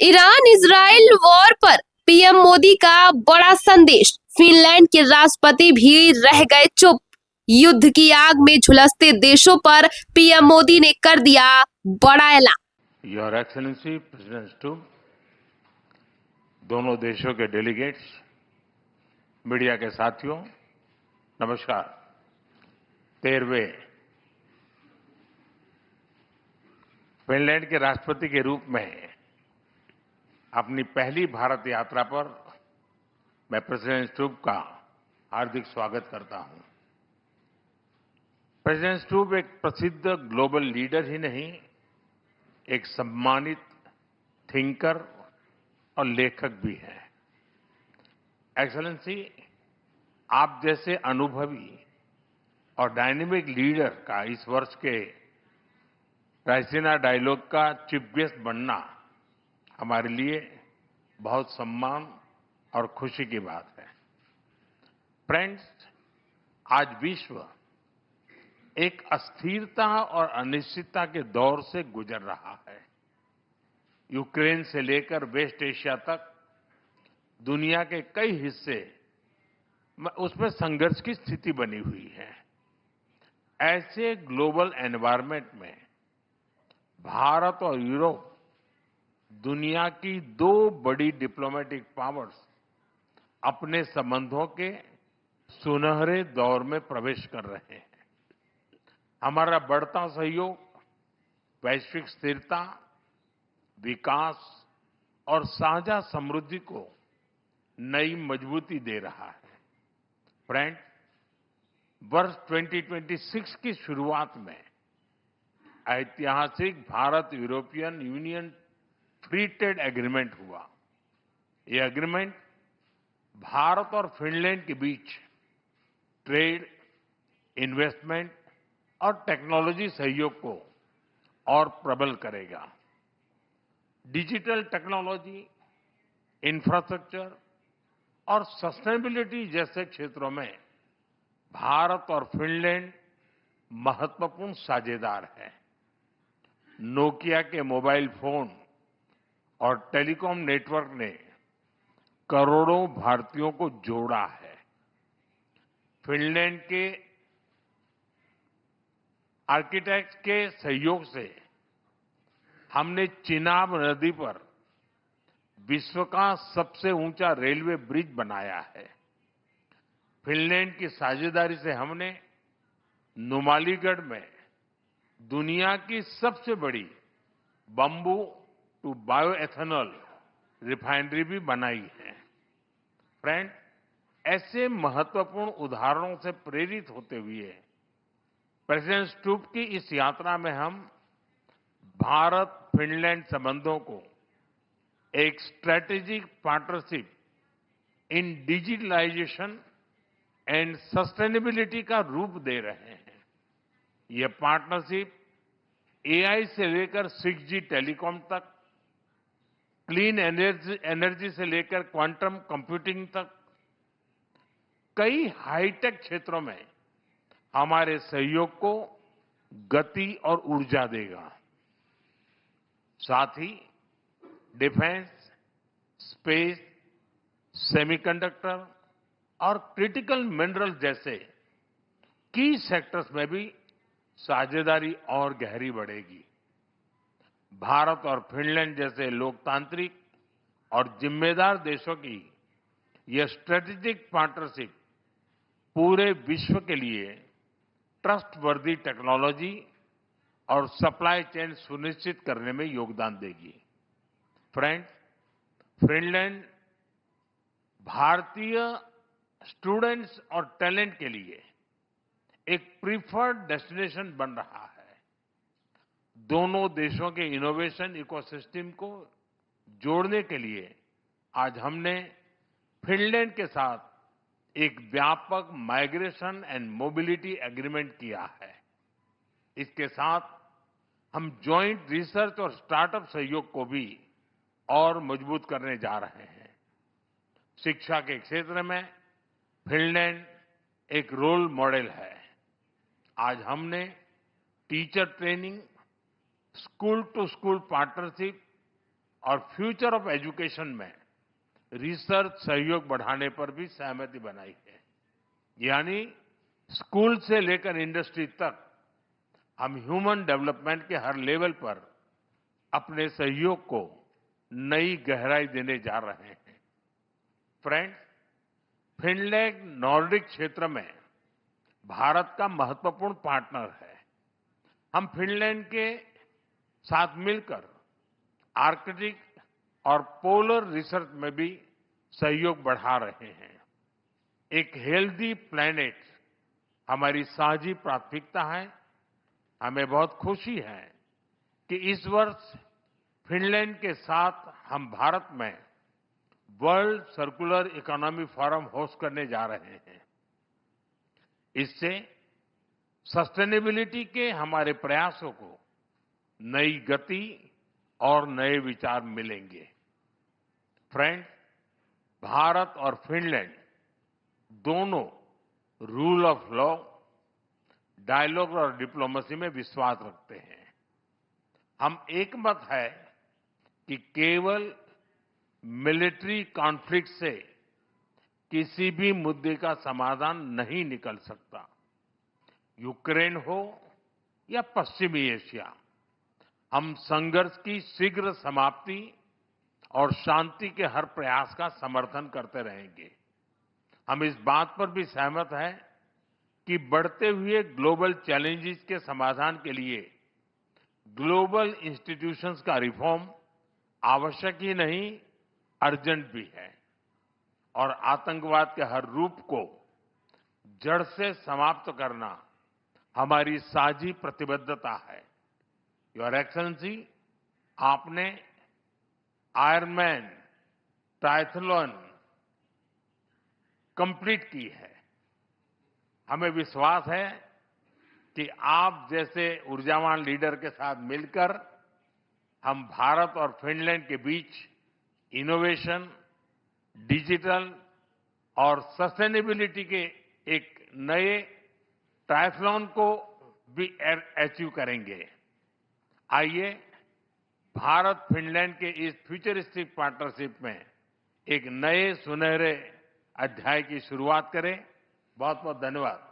Iran Israel war पर PM Modi का बड़ा संदेश। फिनलैंड के राष्ट्रपति भी रह गए चुप। युद्ध की आग में झुलसते देशों पर पीएम मोदी ने कर दिया बड़ा ऐलान। योर एक्सेलेंसी प्रेसिडेंट स्टूब, दोनों देशों के डेलीगेट्स, मीडिया के साथियों, नमस्कार। 13वें फिनलैंड के राष्ट्रपति के रूप में अपनी पहली भारत यात्रा पर मैं प्रेसिडेंट स्टूब का हार्दिक स्वागत करता हूं। प्रेसिडेंट स्टूब एक प्रसिद्ध ग्लोबल लीडर ही नहीं, एक सम्मानित थिंकर और लेखक भी हैं। एक्सेलेंसी, आप जैसे अनुभवी और डायनेमिक लीडर का इस वर्ष के रायसीना डायलॉग का चीफ गेस्ट बनना हमारे लिए बहुत सम्मान और खुशी की बात है। फ्रेंड्स, आज विश्व एक अस्थिरता और अनिश्चितता के दौर से गुजर रहा है। यूक्रेन से लेकर वेस्ट एशिया तक दुनिया के कई हिस्से उसमें संघर्ष की स्थिति बनी हुई है। ऐसे ग्लोबल एनवायरनमेंट में भारत और यूरोप दुनिया की दो बड़ी डिप्लोमेटिक पावर्स अपने संबंधों के सुनहरे दौर में प्रवेश कर रहे हैं। हमारा बढ़ता सहयोग वैश्विक स्थिरता, विकास और साझा समृद्धि को नई मजबूती दे रहा है। फ्रेंड, वर्ष 2026 की शुरुआत में ऐतिहासिक Bharat European union free trade agreement हुआ। ये एग्रीमेंट भारत और फिनलैंड के बीच ट्रेड, इन्वेस्टमेंट और टेक्नोलॉजी सहयोग को और प्रबल करेगा। डिजिटल टेक्नोलॉजी, इंफ्रास्ट्रक्चर और सस्टेनेबिलिटी जैसे क्षेत्रों में भारत और फिनलैंड महत्वपूर्ण साझेदार हैं। नोकिया के मोबाइल फोन और टेलीकॉम नेटवर्क ने करोड़ों भारतीयों को जोड़ा है। फिनलैंड के आर्किटेक्ट के सहयोग से हमने चिनाब नदी पर विश्व का सबसे ऊंचा रेलवे ब्रिज बनाया है। फिनलैंड की साझेदारी से हमने नुमालीगढ़ में दुनिया की सबसे बड़ी बंबू टू बायोएथेनॉल रिफाइनरी भी बनाई है। फ्रेंड, ऐसे महत्वपूर्ण उदाहरणों से प्रेरित होते हुए प्रेसिडेंट स्टूब की इस यात्रा में हम भारत फिनलैंड संबंधों को एक strategic partnership in digitalisation and sustainability का रूप दे रहे हैं। यह पार्टनरशिप एआई से लेकर 6G टेलीकॉम तक, क्लीन एनर्जी से लेकर क्वांटम कंप्यूटिंग तक कई हाईटेक क्षेत्रों में हमारे सहयोग को गति और ऊर्जा देगा। साथ ही डिफेंस, स्पेस, सेमीकंडक्टर और क्रिटिकल मिनरल जैसे की सेक्टर्स में भी साझेदारी और गहरी बढ़ेगी। भारत और फिनलैंड जैसे लोकतांत्रिक और जिम्मेदार देशों की यह स्ट्रेटेजिक पार्टनरशिप पूरे विश्व के लिए ट्रस्टवर्दी टेक्नोलॉजी और सप्लाई चेन सुनिश्चित करने में योगदान देगी। फ्रेंड्स, फिनलैंड भारतीय स्टूडेंट्स और टैलेंट के लिए एक प्रीफर्ड डेस्टिनेशन बन रहा है। दोनों देशों के इनोवेशन इकोसिस्टम को जोड़ने के लिए आज हमने फिनलैंड के साथ एक व्यापक माइग्रेशन एंड मोबिलिटी एग्रीमेंट किया है। इसके साथ हम जॉइंट रिसर्च और स्टार्टअप सहयोग को भी और मजबूत करने जा रहे हैं। शिक्षा के क्षेत्र में फिनलैंड एक रोल मॉडल है। आज हमने teacher training, school to school partnership और फ्यूचर ऑफ एजुकेशन में रिसर्च सहयोग बढ़ाने पर भी सहमति बनाई है। यानी स्कूल से लेकर इंडस्ट्री तक हम ह्यूमन डेवलपमेंट के हर लेवल पर अपने सहयोग को नई गहराई देने जा रहे हैं। फ्रेंड्स, फिनलैंड नॉर्डिक क्षेत्र में भारत का महत्वपूर्ण पार्टनर है। हम फिनलैंड के साथ मिलकर आर्कटिक और पोलर रिसर्च में भी सहयोग बढ़ा रहे हैं। एक हेल्दी प्लैनेट हमारी साझी प्राथमिकता है। हमें बहुत खुशी है कि इस वर्ष फिनलैंड के साथ हम भारत में world circular economy forum host करने जा रहे हैं। इससे सस्टेनेबिलिटी के हमारे प्रयासों को नई गति और नए विचार मिलेंगे। फ्रेंड्स, भारत और फिनलैंड दोनों रूल ऑफ लॉ, डायलॉग और डिप्लोमेसी में विश्वास रखते हैं। हम एकमत है कि केवल मिलिट्री कॉन्फ्लिक्ट से किसी भी मुद्दे का समाधान नहीं निकल सकता। यूक्रेन हो या पश्चिमी एशिया, हम संघर्ष की शीघ्र समाप्ति और शांति के हर प्रयास का समर्थन करते रहेंगे। हम इस बात पर भी सहमत हैं कि बढ़ते हुए ग्लोबल चैलेंजेस के समाधान के लिए ग्लोबल इंस्टीट्यूशंस का रिफॉर्म आवश्यक ही नहीं, अर्जेंट भी है। और आतंकवाद के हर रूप को जड़ से समाप्त करना हमारी साझी प्रतिबद्धता है। योर एक्सेलेंसी, आपने आयरनमैन ट्रायथलॉन कंप्लीट की है। हमें विश्वास है कि आप जैसे ऊर्जावान लीडर के साथ मिलकर हम भारत और फिनलैंड के बीच इनोवेशन, डिजिटल और सस्टेनेबिलिटी के एक नए ट्रायथलॉन को भी अचीव करेंगे। आइए भारत फिनलैंड के इस फ्यूचरिस्टिक पार्टनरशिप में एक नए सुनहरे अध्याय की शुरुआत करें। बहुत बहुत धन्यवाद।